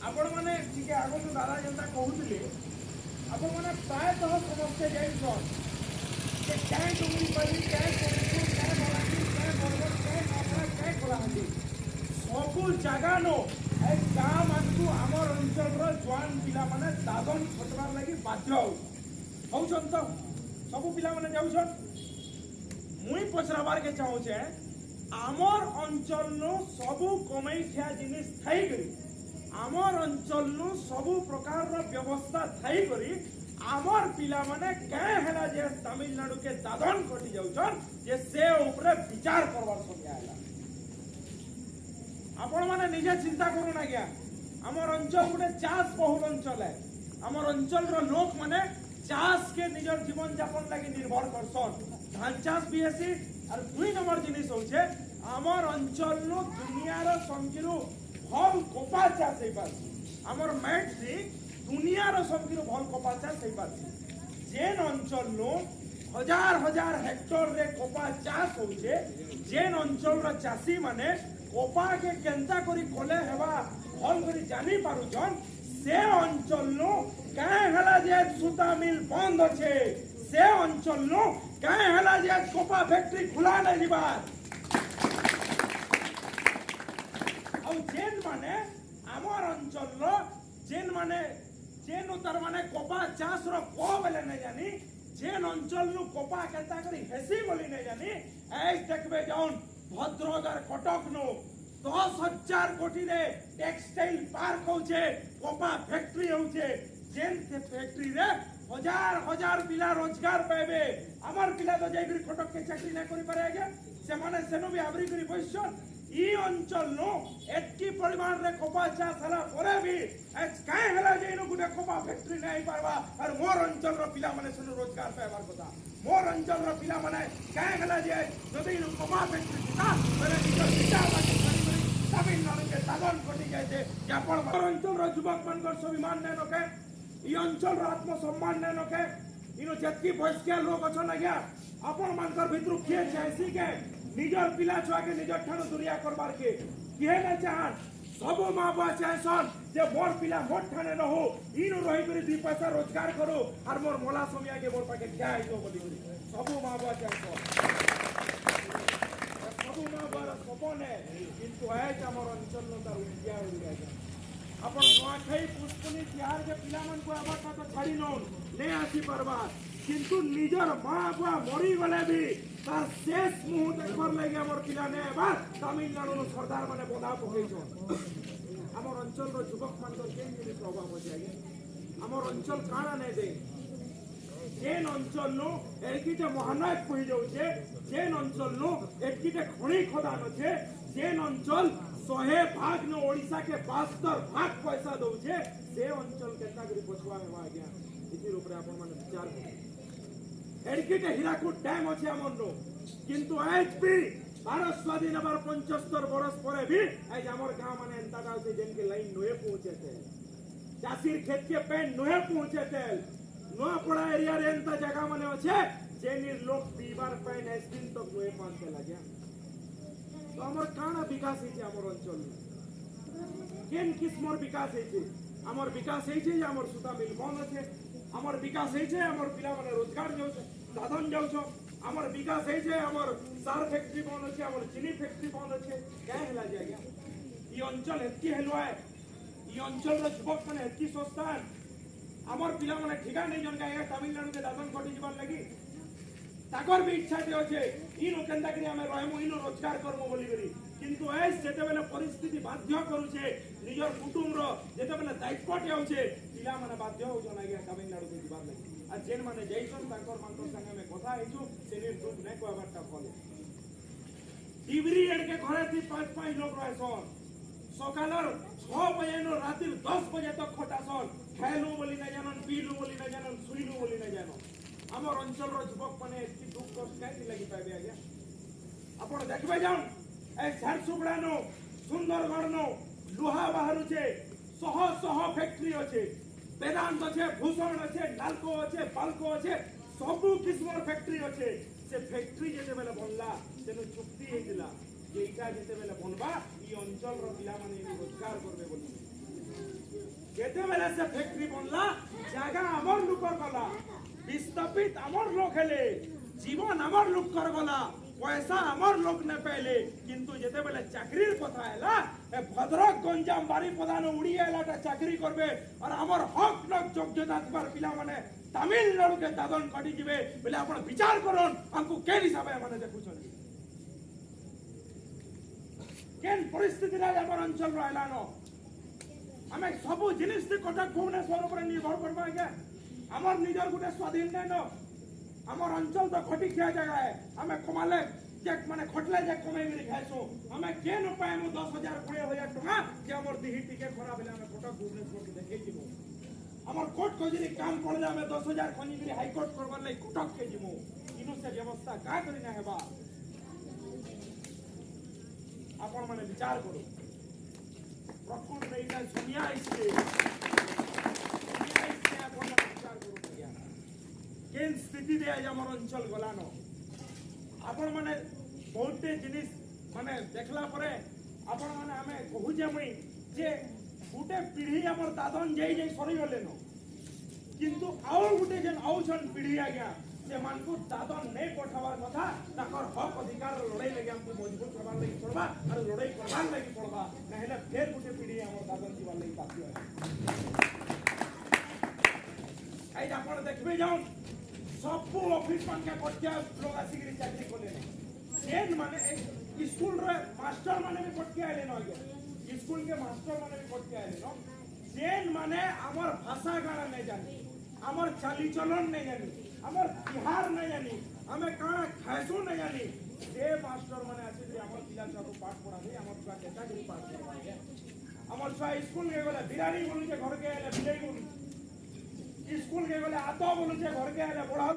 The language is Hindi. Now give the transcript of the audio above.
आपण मैंने टे आग तो दादा जेनता कहते आपण मैंने प्रायतः समस्ते जाइछन जे क्या डुंगरी पड़ी क्या सोनपुर क्या बलांगीर क्या बरगढ़ क्या नखरा क्या कलाहांडी सबू जगह नो गाँ मानू आमर अंचल जुआन पिला माने दादन खटबार लगी बाध्य होउछन तो सबू पिला माने जाउछन मुई पचराबार के चाहूचे आमर अंचल नो सबू कमाई खिया जिनिस थाई करी आमर अंचल नु सबु प्रकार रो व्यवस्था थाई करी आमर पिला माने क्या हैला जे तमिलनाडु के दादन कटि जाउछन जे से ऊपर विचार करबार समय आला आपण माने निजे चिंता करू ना गया आमर अंचल गुटे चाष बहुल अंचल है आमर अंचल रो लोक माने चाष के निजर जीवन यापन लागि निर्भर करसन धान चाष भी हेसी और दुई नंबर जिनिस होचे आमर अंचल नु दुनिया रो संगिरु भल कपा चाष हो पार्टी आमर मैट से दुनिया सबकि भल कपा चाष हो पार्टी जेन अंचल नो हजार हजार हेक्टर रे कपा चाष होचे जेन अंचल रो चाषी माने कपा के केंता करी कोले हेबा भल करी जानी पारुछन से अंचल नो काहे हला जे सूता मिल बंद अछि से अंचल नो काहे हला जे कपा फैक्ट्री खुला नै दिबार जेन माने आमर अंचल जेन माने जेन उतर माने कपा चाष रो को बेले नै जानी जेन अंचल नु कपा केता करी हेसी बोली नै जानी ए देखबे जाउन भद्रक और कटक नु 10,000 कोटी रे टेक्सटाइल पार्क होचे कपा फैक्ट्री होचे जेन ते फैक्ट्री रे हजार हजार पिला रोजगार पाइबे आमर पिला तो जाई करी कटक के चाकरी नै करि पारे आगे से माने सेनो भी आबरी करी बसछन ई अंचल नो एटकी परिमाण रे कपा चाष हला परे भी एच काहे हला जे इनो गुडे कपा फैक्ट्री नै पारबा और मोर अंचल रो पिला माने सेनो रोजगार पाइबार कथा मोर अंचल रो पिला माने काहे हला जे जदि इनो कपा फैक्ट्री था परे निजर पिता बाकी तमिलनाडु के दादन कटि जायते जे आपण मोर अंचल रो युवक मानकर स्वाभिमान नै नके ई अंचल रो आत्मसम्मान नै नके इनो जतकी भयस्किया लोग अछन गया आपण मानकर भितरु के चाहसी के निजर पिला छुआ के निजर ठानो दुरिया करबार के किहे न चाहन सब माँ बुआ चाहसन जे मोर पिला मोर ठाने रहो इनो रही करी 2 पैसा रोजगार करो और मोर मोला समिया के मोर पाके क्या आइतो बोली करी सब माँ बुआ चाहसन सब माँ बुआ सपन है किंतु आज हमर अंचल न तार उद्या हो गया अपन नोआखाई पुष्पनी तिहार के पिला मन को आबार तो छाड़ी नोन ले आसी परबा किंतु निजर माँ बुआ मरी गले भी तार शेष मुह देखबार लगे हमर पिला ने एबार तमिलनाडु नो सरदार माने बधा पकेछन हमर अंचल रो युवक मान तो केन जिनिस प्रभाव हो जाय हमर अंचल काना नै दे जेन अंचल नो एकीटे महानायक कहि जाउछे जेन अंचल नो एकीटे खणी खदान छे जेन अंचल 100 भाग नो ओडिसा के 72 भाग पैसा दउछे से अंचल केता करी बचवा हेबा गया इतिर ऊपर आपण माने विचार करू एडकिटे हीराकुद डैम अछि हमर नो किंतु आज भी भारत स्वाधीन हबार 75 बरस परे भी आज हमर गांव माने एंता गांव से जेन के लाइन नोए पहुंचे थे चासीर खेत के पेन नोए पहुंचे थे नोआपड़ा एरिया रे एंता जगह माने अछि जेनिर लोग पीबार पेन एस दिन तक नोए पांते लाग्या तो हमर काना विकास हेचे हमर अंचल केन किस्मर विकास हेचे हमर विकास हेचे जे हमर सुता मिल बंद अछि हमर विकास है हमर पिला माने रोजगार जाउ साधन जाउ हमर विकास है हमर सार फैक्ट्री बन अछि हमर चीनी फैक्ट्री बन अछि क्या हला जाय गया ई अंचल हेती हेलवा ई अंचल रो युवक माने हेती संस्थान हमर पिला माने ठिका नै जन गाय तमिलनाडु के दादन कटि जीवन लागि ताकर भी इच्छा दे अछि इनो केंदा करी हमें रहमु इनो रोजगार करमु बोली करी किंतु एस जेते बेले परिस्थिति बाध्य करूछे निजर कुटुंब रो जेते बेले दायित्व जाउछे पिला माने बाध्य हो जना गया तमिलनाडु के जीवन लागि आ जेन माने जैसन ताकर मानकर संगे में कथा हेछु सेने दुख नै कहबारटा फले डिबरी एड के घरे थी 5-5 लोग रहसन सकालर 6 बजे नो रातिर 10 बजे तक खटासन खाइलु बोली नै जानन पीलु बोली नै जानन सुइलु बोली नै जानन हमर अंचल रो युवक माने एति दुख कष्ट काई लागि पाबे आज्ञा आपण देखबे जाउन ए झारसुगुड़ा नो सुंदरगढ़ नो लोहा बाहरु छे सह फैक्ट्री अछि वेदांत अछि भूषण अछि नालको अछि बालको अछि सब किस्मर फैक्ट्री अछि से फैक्ट्री जेते बेले बनला सेनो चुक्ति हेतिला जे इटा जेते बेले बनबा ई अंचल रो पिला माने रोजगार करबे बोली जेते बेले से फैक्ट्री बनला जागा हमर लोक गला विस्थापित हमर लोक हेले जीवन हमर लोक कर गला पैसा हमर लोक ने पहले किंतु जेते बेले चाकरीर कथा हैला ए भद्रक गंजाम बारीपदान उड़ी आलाटा चाकरी करबे और हमर हक नक योग्यता थबार पिला माने तमिलनाडु के दादन कटी जिवे बेले आपण विचार करन हमकु केन हिसाबे माने देखुछन केन परिस्थिति रे हमर अंचल रहलानो हमें सब जिनिस ती कटक भुवनेश्वर ऊपर निर्भर करबा के हमर निजर गुटे स्वाधीन नै न हमर अंचल तो खटी खिया जगह है हमें कमाले जे माने खटले जे कमाई मिली खाइसो हमें केन उपाय मु 10,000 20,000 टका जे हमर दिही टिके खराब बेले हमें कटक भुवनेश्वर के देखै जिमु हमर कोर्ट कचेरी काम करले हमें 10,000 खनी मिली हाई कोर्ट करबार लै कटक के जिमु इनु से व्यवस्था का करी ना हेबा आपण माने विचार करू प्रकृति नै इना दुनिया इसके आपण माने विचार करू भैया केन स्थिति रे आज हमर अंचल गलानो आपण माने बहुते जिनिस माने देखला परे आपण माने हमें कहू जे मई जे गुटे पीढ़ी हमर दादन जई जई सरी गले न किंतु आउ गुटे जन आउछन पीढ़ी आ गया से मानकु दादन नै पठावार कथा ताकर हक अधिकार लड़ाई लगे हमकु मजबूर करबार लागि पड़बा और लड़ाई करबार लागि पड़बा नहेले फेर गुटे पीढ़ी हमर दादन जीवन लागि बाकी है आई आपण देखबे जाउन सब ऑफिस मान के पटिया लोग आसिक चाकरी कोले सेन माने स्कूल रे मास्टर माने भी पटिया आले न आगे स्कूल के मास्टर माने भी पटिया आले न सेन माने हमर भाषा गाना नहीं जानी हमर चाली चलन नहीं जानी हमर बिहार नहीं जानी हमें काना खाइसो नहीं जानी से मास्टर माने आसे हमर पिला सब पाठ पढ़ा दे हमर का कैटेगरी पाठ पढ़ा दे हमर सा स्कूल के गले बिरानी बोलू जे घर के आले बिलाई बोलू स्कूल के गले आता बोलू जे घर के आले बड़ा